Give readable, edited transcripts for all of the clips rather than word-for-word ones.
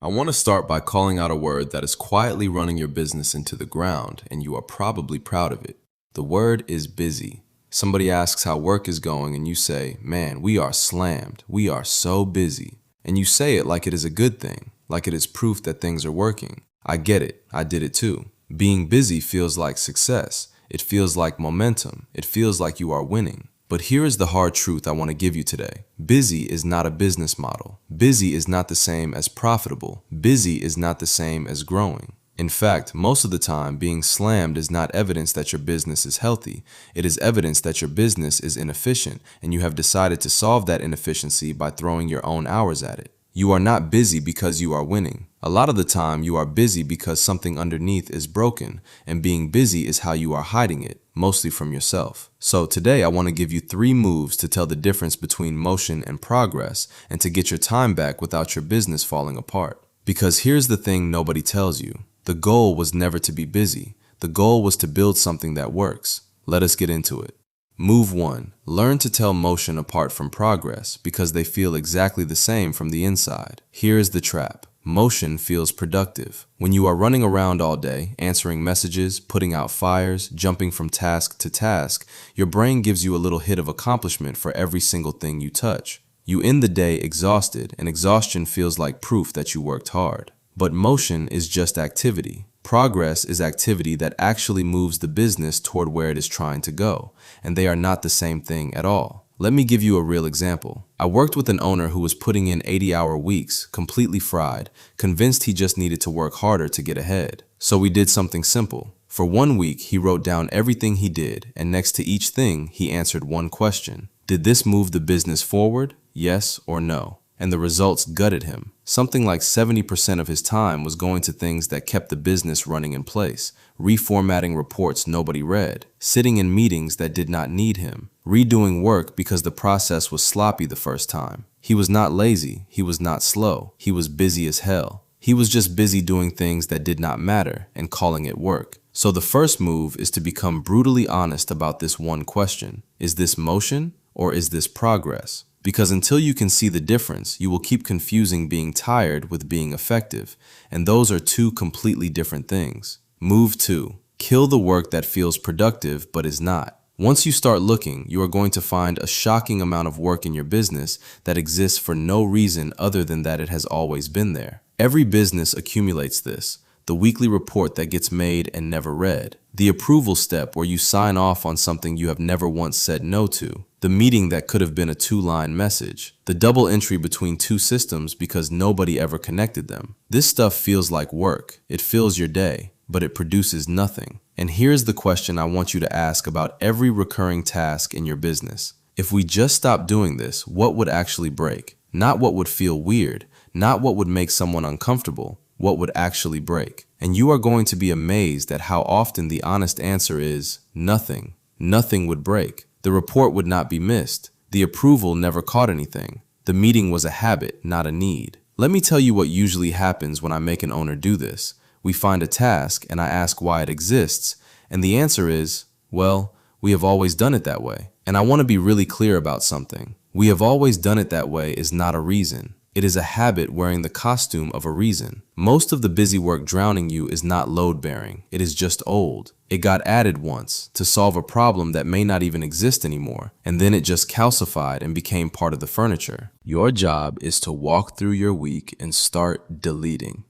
I want to start by calling out a word that is quietly running your business into the ground, and you are probably proud of it. The word is busy. Somebody asks how work is going, and you say, "Man, we are slammed. We are so busy." And you say it like it is a good thing, like it is proof that things are working. I get it. I did it too. Being busy feels like success. It feels like momentum. It feels like you are winning. But here is the hard truth I want to give you today. Busy is not a business model. Busy is not the same as profitable. Busy is not the same as growing. In fact, most of the time, being slammed is not evidence that your business is healthy. It is evidence that your business is inefficient, and you have decided to solve that inefficiency by throwing your own hours at it. You are not busy because you are winning. A lot of the time, you are busy because something underneath is broken, and being busy is how you are hiding it, mostly from yourself. So today, I want to give you 3 moves to tell the difference between motion and progress, and to get your time back without your business falling apart. Because here's the thing nobody tells you. The goal was never to be busy. The goal was to build something that works. Let us get into it. Move 1. Learn to tell motion apart from progress because they feel exactly the same from the inside. Here is the trap. Motion feels productive. When you are running around all day, answering messages, putting out fires, jumping from task to task, your brain gives you a little hit of accomplishment for every single thing you touch. You end the day exhausted, and exhaustion feels like proof that you worked hard. But motion is just activity. Progress is activity that actually moves the business toward where it is trying to go, and they are not the same thing at all. Let me give you a real example. I worked with an owner who was putting in 80-hour weeks, completely fried, convinced he just needed to work harder to get ahead. So we did something simple. For 1 week, he wrote down everything he did, and next to each thing, he answered one question. Did this move the business forward? Yes or no? And the results gutted him. Something like 70% of his time was going to things that kept the business running in place, reformatting reports nobody read, sitting in meetings that did not need him, redoing work because the process was sloppy the first time. He was not lazy, he was not slow, he was busy as hell. He was just busy doing things that did not matter and calling it work. So the first move is to become brutally honest about this one question. Is this motion or is this progress? Because until you can see the difference, you will keep confusing being tired with being effective, and those are 2 completely different things. Move 2. Kill the work that feels productive but is not. Once you start looking, you are going to find a shocking amount of work in your business that exists for no reason other than that it has always been there. Every business accumulates this. The weekly report that gets made and never read. The approval step where you sign off on something you have never once said no to. The meeting that could have been a 2-line message. The double entry between 2 systems because nobody ever connected them. This stuff feels like work. It fills your day, but it produces nothing. And here's the question I want you to ask about every recurring task in your business. If we just stopped doing this, what would actually break? Not what would feel weird, not what would make someone uncomfortable, what would actually break. And you are going to be amazed at how often the honest answer is nothing. Nothing would break. The report would not be missed. The approval never caught anything. The meeting was a habit, not a need. Let me tell you what usually happens when I make an owner do this. We find a task and I ask why it exists, and the answer is, well, we have always done it that way. And I want to be really clear about something. We have always done it that way is not a reason. It is a habit wearing the costume of a reason. Most of the busy work drowning you is not load-bearing. It is just old. It got added once to solve a problem that may not even exist anymore, and then it just calcified and became part of the furniture. Your job is to walk through your week and start deleting.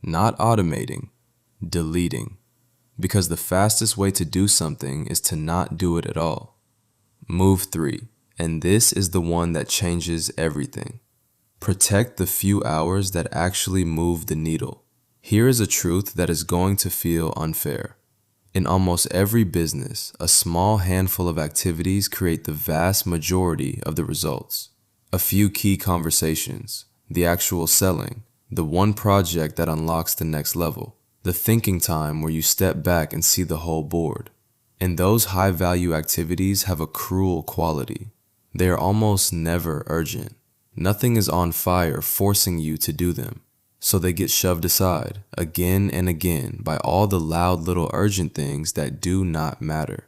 Not automating, deleting. Because the fastest way to do something is to not do it at all. Move 3, and this is the one that changes everything. Protect the few hours that actually move the needle. Here is a truth that is going to feel unfair. In almost every business, a small handful of activities create the vast majority of the results. A few key conversations, the actual selling, the one project that unlocks the next level, the thinking time where you step back and see the whole board. And those high-value activities have a cruel quality. They are almost never urgent. Nothing is on fire forcing you to do them, so they get shoved aside again and again by all the loud little urgent things that do not matter.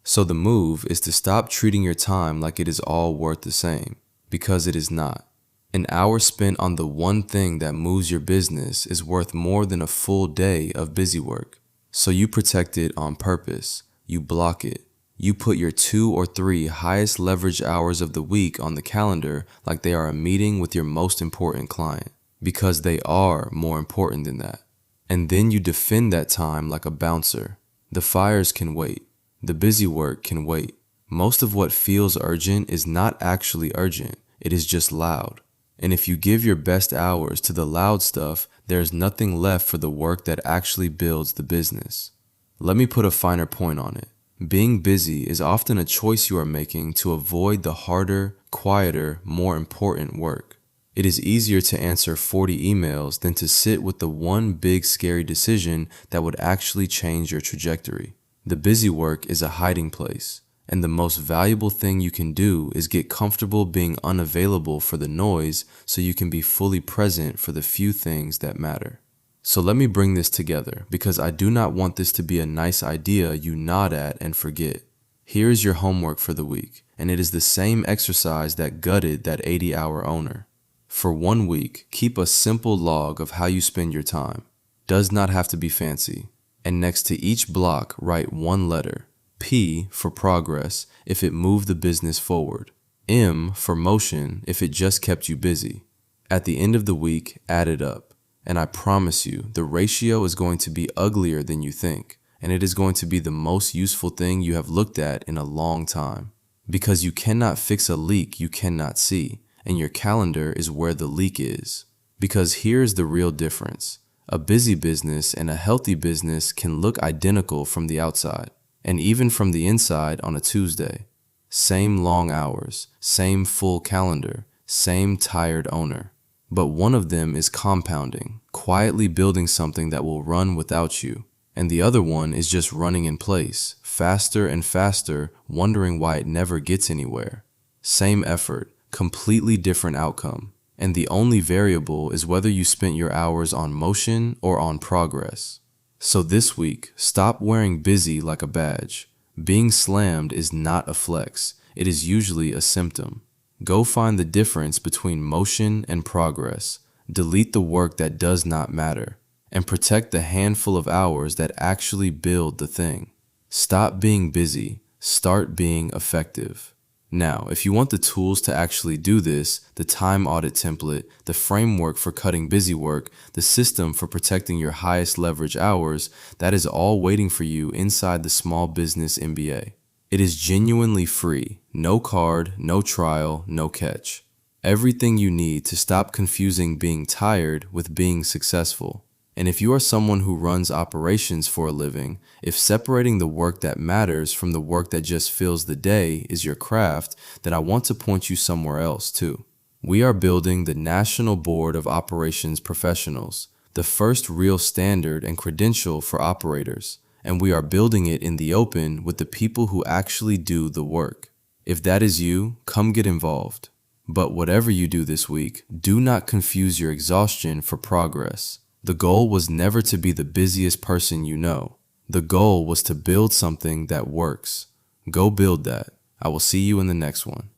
So the move is to stop treating your time like it is all worth the same, because it is not. An hour spent on the one thing that moves your business is worth more than a full day of busy work. So you protect it on purpose. You block it. You put your 2 or 3 highest leverage hours of the week on the calendar like they are a meeting with your most important client, because they are more important than that. And then you defend that time like a bouncer. The fires can wait. The busy work can wait. Most of what feels urgent is not actually urgent. It is just loud. And if you give your best hours to the loud stuff, there's nothing left for the work that actually builds the business. Let me put a finer point on it. Being busy is often a choice you are making to avoid the harder, quieter, more important work. It is easier to answer 40 emails than to sit with the one big scary decision that would actually change your trajectory. The busy work is a hiding place, and the most valuable thing you can do is get comfortable being unavailable for the noise so you can be fully present for the few things that matter. So let me bring this together, because I do not want this to be a nice idea you nod at and forget. Here is your homework for the week, and it is the same exercise that gutted that 80-hour owner. For 1 week, keep a simple log of how you spend your time. Does not have to be fancy. And next to each block, write 1 letter. P for progress if it moved the business forward. M for motion if it just kept you busy. At the end of the week, add it up. And I promise you, the ratio is going to be uglier than you think, and it is going to be the most useful thing you have looked at in a long time. Because you cannot fix a leak you cannot see, and your calendar is where the leak is. Because here's the real difference. A busy business and a healthy business can look identical from the outside, and even from the inside on a Tuesday. Same long hours, same full calendar, same tired owner. But one of them is compounding, quietly building something that will run without you. And the other one is just running in place, faster and faster, wondering why it never gets anywhere. Same effort, completely different outcome. And the only variable is whether you spent your hours on motion or on progress. So this week, stop wearing busy like a badge. Being slammed is not a flex. It is usually a symptom. Go find the difference between motion and progress. Delete the work that does not matter, and protect the handful of hours that actually build the thing. Stop being busy. Start being effective. Now, if you want the tools to actually do this, the time audit template, the framework for cutting busy work, the system for protecting your highest leverage hours, that is all waiting for you inside the Small Business MBA. It is genuinely free. No card, no trial, no catch. Everything you need to stop confusing being tired with being successful. And if you are someone who runs operations for a living, if separating the work that matters from the work that just fills the day is your craft, then I want to point you somewhere else too. We are building the National Board of Operations Professionals, the first real standard and credential for operators. And we are building it in the open with the people who actually do the work. If that is you, come get involved. But whatever you do this week, do not confuse your exhaustion for progress. The goal was never to be the busiest person you know. The goal was to build something that works. Go build that. I will see you in the next one.